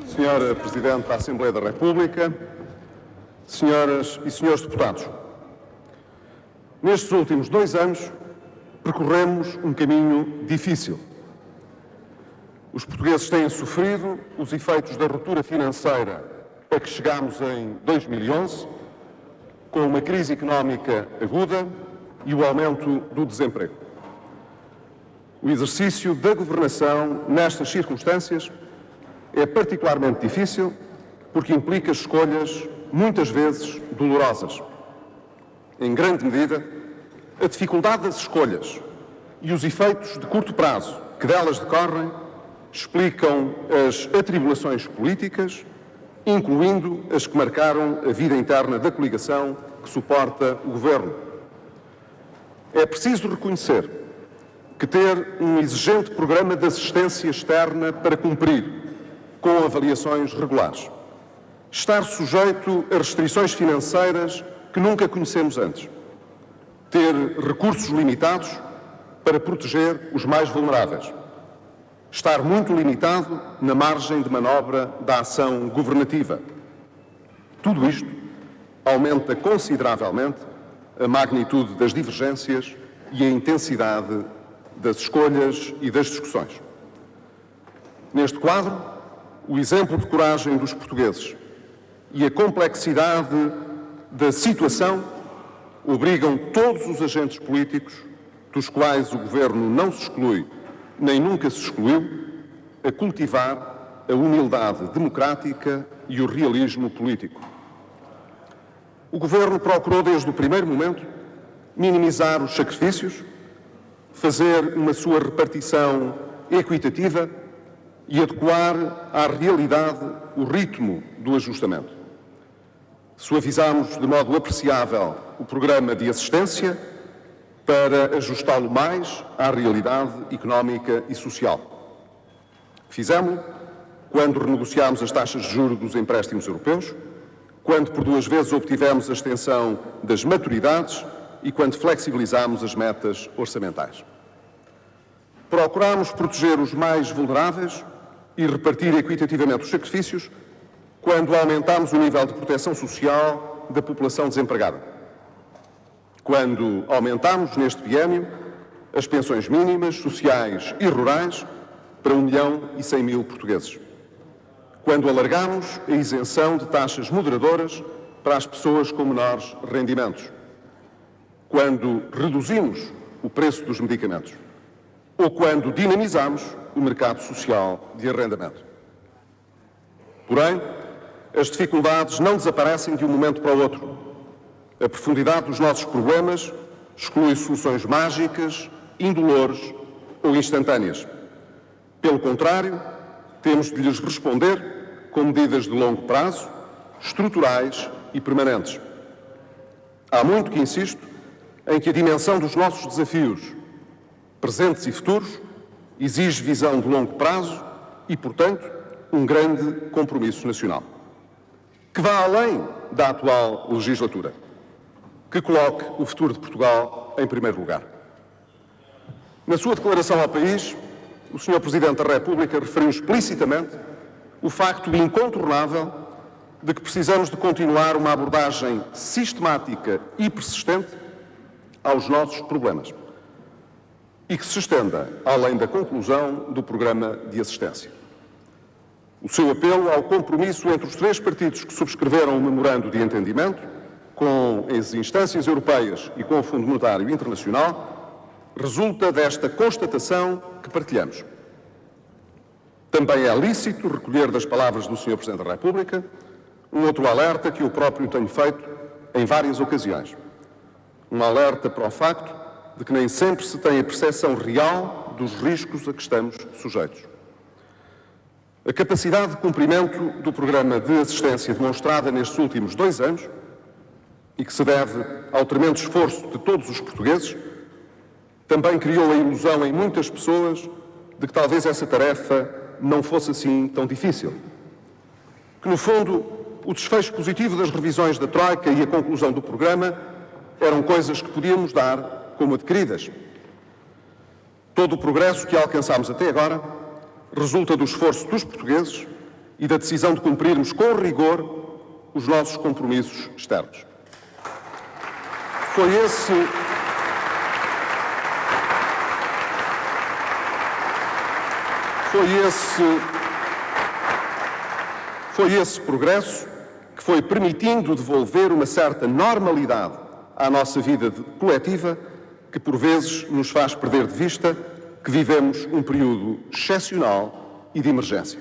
Senhora Presidente da Assembleia da República, senhoras e senhores deputados, nestes últimos 2 anos percorremos um caminho difícil. Os portugueses têm sofrido os efeitos da ruptura financeira a que chegámos em 2011, com uma crise económica aguda e o aumento do desemprego. O exercício da governação nestas circunstâncias é particularmente difícil porque implica escolhas, muitas vezes, dolorosas. Em grande medida, a dificuldade das escolhas e os efeitos de curto prazo que delas decorrem explicam as atribulações políticas, incluindo as que marcaram a vida interna da coligação que suporta o Governo. É preciso reconhecer que ter um exigente programa de assistência externa para cumprir, com avaliações regulares, estar sujeito a restrições financeiras que nunca conhecemos antes, ter recursos limitados para proteger os mais vulneráveis, estar muito limitado na margem de manobra da ação governativa. Tudo isto aumenta consideravelmente a magnitude das divergências e a intensidade das escolhas e das discussões. Neste quadro, o exemplo de coragem dos portugueses e a complexidade da situação obrigam todos os agentes políticos, dos quais o Governo não se exclui nem nunca se excluiu, a cultivar a humildade democrática e o realismo político. O Governo procurou, desde o primeiro momento, minimizar os sacrifícios, fazer uma sua repartição equitativa e adequar à realidade o ritmo do ajustamento. Suavizamos de modo apreciável o programa de assistência para ajustá-lo mais à realidade económica e social. Fizemos-lo quando renegociámos as taxas de juros dos empréstimos europeus, quando por 2 vezes obtivemos a extensão das maturidades e quando flexibilizámos as metas orçamentais. Procurámos proteger os mais vulneráveis e repartir equitativamente os sacrifícios quando aumentámos o nível de proteção social da população desempregada. Quando aumentámos, neste biênio, as pensões mínimas, sociais e rurais para 1.100.000 portugueses. Quando alargámos a isenção de taxas moderadoras para as pessoas com menores rendimentos. Quando reduzimos o preço dos medicamentos. Ou quando dinamizamos o mercado social de arrendamento. Porém, as dificuldades não desaparecem de um momento para o outro. A profundidade dos nossos problemas exclui soluções mágicas, indolores ou instantâneas. Pelo contrário, temos de lhes responder com medidas de longo prazo, estruturais e permanentes. Há muito que insisto em que a dimensão dos nossos desafios, presentes e futuros, exige visão de longo prazo e, portanto, um grande compromisso nacional, que vá além da atual legislatura, que coloque o futuro de Portugal em primeiro lugar. Na sua declaração ao país, o Sr. Presidente da República referiu explicitamente o facto incontornável de que precisamos de continuar uma abordagem sistemática e persistente aos nossos problemas e que se estenda além da conclusão do programa de assistência. O seu apelo ao compromisso entre os 3 partidos que subscreveram o memorando de entendimento com as instâncias europeias e com o Fundo Monetário Internacional resulta desta constatação que partilhamos. Também é lícito recolher das palavras do Sr. Presidente da República um outro alerta que eu próprio tenho feito em várias ocasiões. Um alerta para o facto de que nem sempre se tem a percepção real dos riscos a que estamos sujeitos. A capacidade de cumprimento do programa de assistência demonstrada nestes últimos 2 anos e que se deve ao tremendo esforço de todos os portugueses, também criou a ilusão em muitas pessoas de que talvez essa tarefa não fosse assim tão difícil. Que, no fundo, o desfecho positivo das revisões da Troika e a conclusão do programa eram coisas que podíamos dar como adquiridas. Todo o progresso que alcançámos até agora resulta do esforço dos portugueses e da decisão de cumprirmos com rigor os nossos compromissos externos. Foi esse progresso que foi permitindo devolver uma certa normalidade à nossa vida coletiva, que por vezes nos faz perder de vista que vivemos um período excepcional e de emergência.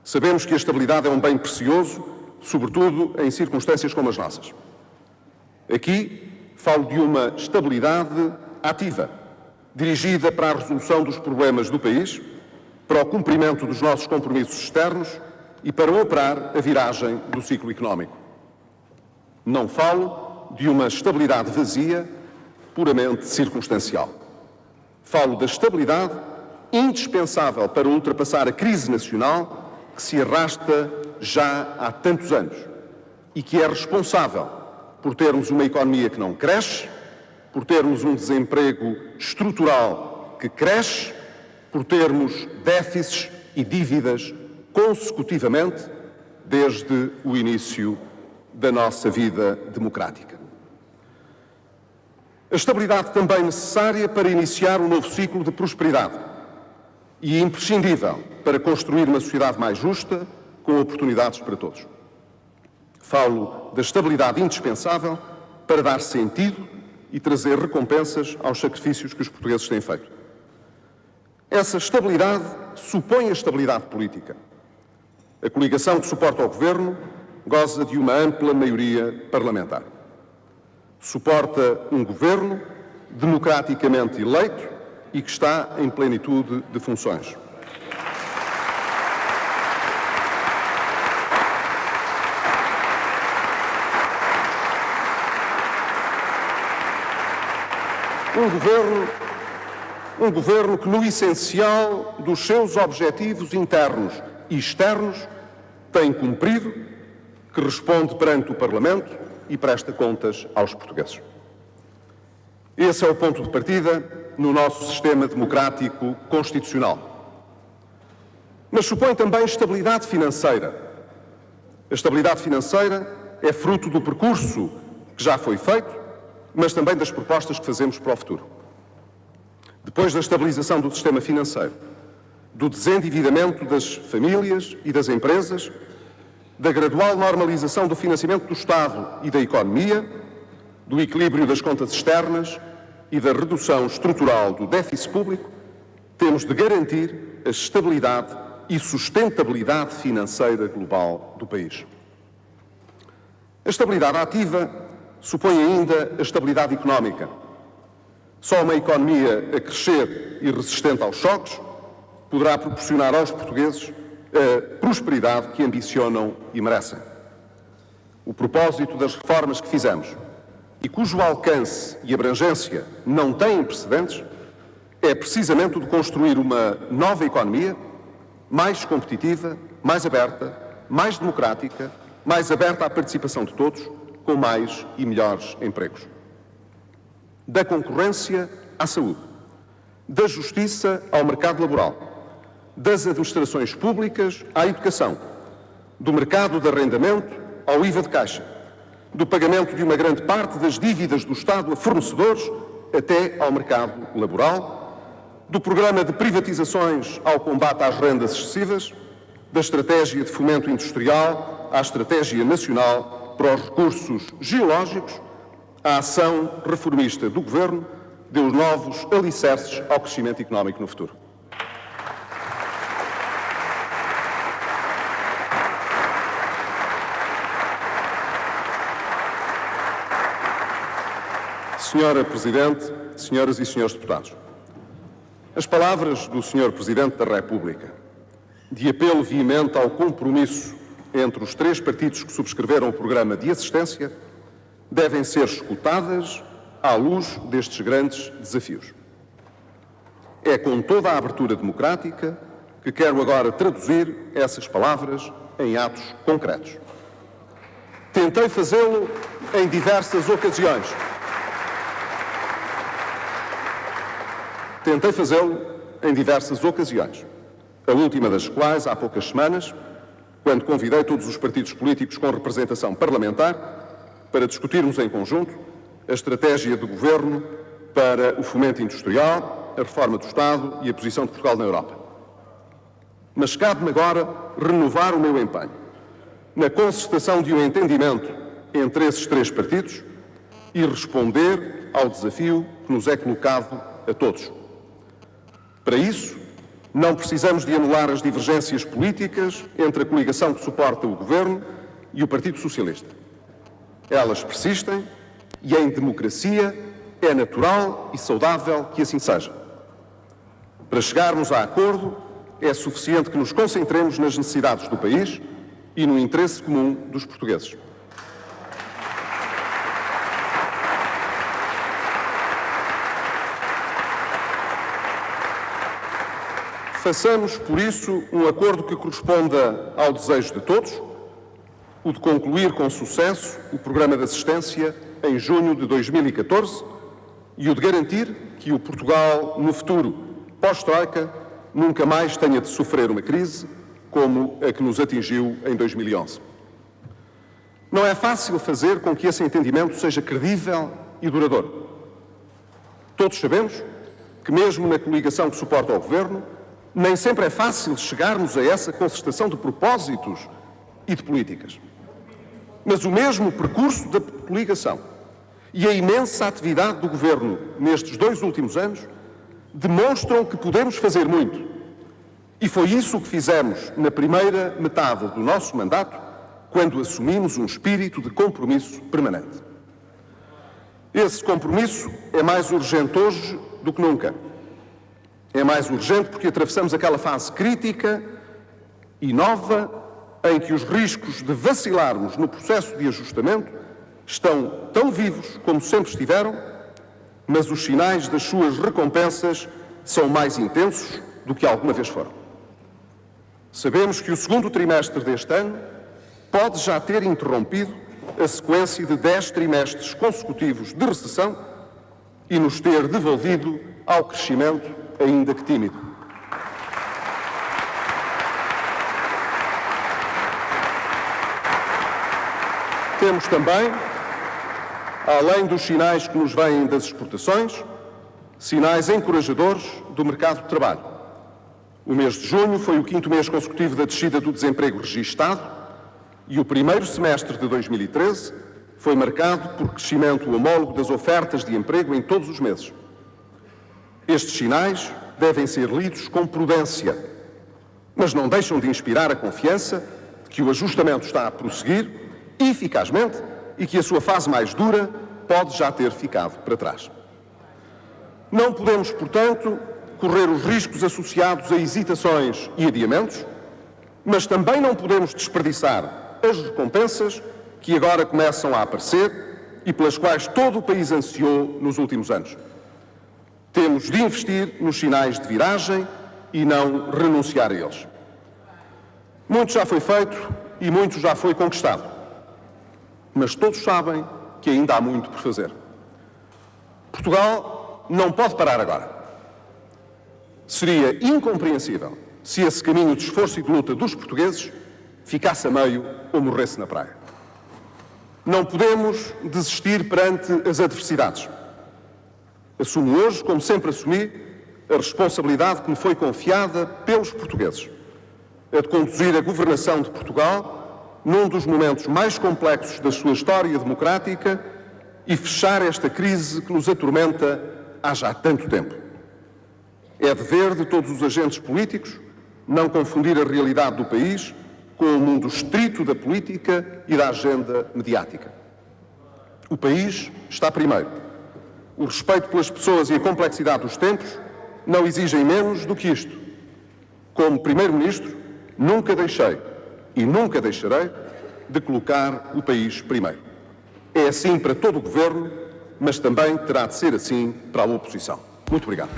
Sabemos que a estabilidade é um bem precioso, sobretudo em circunstâncias como as nossas. Aqui falo de uma estabilidade ativa, dirigida para a resolução dos problemas do país, para o cumprimento dos nossos compromissos externos e para operar a viragem do ciclo económico. Não falo de uma estabilidade vazia, puramente circunstancial. Falo da estabilidade indispensável para ultrapassar a crise nacional que se arrasta já há tantos anos e que é responsável por termos uma economia que não cresce, por termos um desemprego estrutural que cresce, por termos déficits e dívidas consecutivamente desde o início da nossa vida democrática. A estabilidade também necessária para iniciar um novo ciclo de prosperidade e imprescindível para construir uma sociedade mais justa, com oportunidades para todos. Falo da estabilidade indispensável para dar sentido e trazer recompensas aos sacrifícios que os portugueses têm feito. Essa estabilidade supõe a estabilidade política. A coligação que suporta o Governo goza de uma ampla maioria parlamentar. Suporta um Governo democraticamente eleito e que está em plenitude de funções. Um governo que, no essencial dos seus objetivos internos e externos, tem cumprido, que responde perante o Parlamento e presta contas aos portugueses. Esse é o ponto de partida no nosso sistema democrático constitucional. Mas supõe também estabilidade financeira. A estabilidade financeira é fruto do percurso que já foi feito, mas também das propostas que fazemos para o futuro. Depois da estabilização do sistema financeiro, do desendividamento das famílias e das empresas, da gradual normalização do financiamento do Estado e da economia, do equilíbrio das contas externas e da redução estrutural do déficit público, temos de garantir a estabilidade e sustentabilidade financeira global do país. A estabilidade ativa supõe ainda a estabilidade económica. Só uma economia a crescer e resistente aos choques poderá proporcionar aos portugueses a prosperidade que ambicionam e merecem. O propósito das reformas que fizemos e cujo alcance e abrangência não têm precedentes é precisamente o de construir uma nova economia mais competitiva, mais aberta, mais democrática, mais aberta à participação de todos, com mais e melhores empregos. Da concorrência à saúde, da justiça ao mercado laboral, das administrações públicas à educação, do mercado de arrendamento ao IVA de caixa, do pagamento de uma grande parte das dívidas do Estado a fornecedores até ao mercado laboral, do programa de privatizações ao combate às rendas excessivas, da estratégia de fomento industrial à estratégia nacional para os recursos geológicos, a ação reformista do Governo deu novos alicerces ao crescimento económico no futuro. Senhora Presidente, senhoras e senhores deputados, as palavras do Sr. Presidente da República, de apelo veemente ao compromisso entre os três partidos que subscreveram o programa de assistência, devem ser escutadas à luz destes grandes desafios. É com toda a abertura democrática que quero agora traduzir essas palavras em atos concretos. Tentei fazê-lo em diversas ocasiões. A última das quais, há poucas semanas, quando convidei todos os partidos políticos com representação parlamentar para discutirmos em conjunto a estratégia do Governo para o fomento industrial, a reforma do Estado e a posição de Portugal na Europa. Mas cabe-me agora renovar o meu empenho na concertação de um entendimento entre esses três partidos e responder ao desafio que nos é colocado a todos. Para isso, não precisamos de anular as divergências políticas entre a coligação que suporta o Governo e o Partido Socialista. Elas persistem e, em democracia, é natural e saudável que assim seja. Para chegarmos a acordo, é suficiente que nos concentremos nas necessidades do país e no interesse comum dos portugueses. Façamos, por isso, um acordo que corresponda ao desejo de todos, o de concluir com sucesso o programa de assistência em junho de 2014 e o de garantir que o Portugal, no futuro pós-Troika, nunca mais tenha de sofrer uma crise como a que nos atingiu em 2011. Não é fácil fazer com que esse entendimento seja credível e duradouro. Todos sabemos que, mesmo na coligação que suporta o Governo, nem sempre é fácil chegarmos a essa concertação de propósitos e de políticas. Mas o mesmo percurso da coligação e a imensa atividade do Governo nestes 2 últimos anos demonstram que podemos fazer muito. E foi isso que fizemos na primeira metade do nosso mandato, quando assumimos um espírito de compromisso permanente. Esse compromisso é mais urgente hoje do que nunca. É mais urgente porque atravessamos aquela fase crítica e nova em que os riscos de vacilarmos no processo de ajustamento estão tão vivos como sempre estiveram, mas os sinais das suas recompensas são mais intensos do que alguma vez foram. Sabemos que o segundo trimestre deste ano pode já ter interrompido a sequência de 10 trimestres consecutivos de recessão e nos ter devolvido ao crescimento, ainda que tímido. Temos também, além dos sinais que nos vêm das exportações, sinais encorajadores do mercado de trabalho. O mês de junho foi o 5º mês consecutivo da descida do desemprego registado e o primeiro semestre de 2013 foi marcado por crescimento homólogo das ofertas de emprego em todos os meses. Estes sinais devem ser lidos com prudência, mas não deixam de inspirar a confiança de que o ajustamento está a prosseguir eficazmente e que a sua fase mais dura pode já ter ficado para trás. Não podemos, portanto, correr os riscos associados a hesitações e adiamentos, mas também não podemos desperdiçar as recompensas que agora começam a aparecer e pelas quais todo o país ansiou nos últimos anos. Temos de investir nos sinais de viragem e não renunciar a eles. Muito já foi feito e muito já foi conquistado. Mas todos sabem que ainda há muito por fazer. Portugal não pode parar agora. Seria incompreensível se esse caminho de esforço e de luta dos portugueses ficasse a meio ou morresse na praia. Não podemos desistir perante as adversidades. Assumo hoje, como sempre assumi, a responsabilidade que me foi confiada pelos portugueses, a de conduzir a governação de Portugal num dos momentos mais complexos da sua história democrática e fechar esta crise que nos atormenta há já tanto tempo. É dever de todos os agentes políticos não confundir a realidade do país com o mundo estrito da política e da agenda mediática. O país está primeiro. O respeito pelas pessoas e a complexidade dos tempos não exigem menos do que isto. Como Primeiro-Ministro, nunca deixei e nunca deixarei de colocar o país primeiro. É assim para todo o Governo, mas também terá de ser assim para a oposição. Muito obrigado.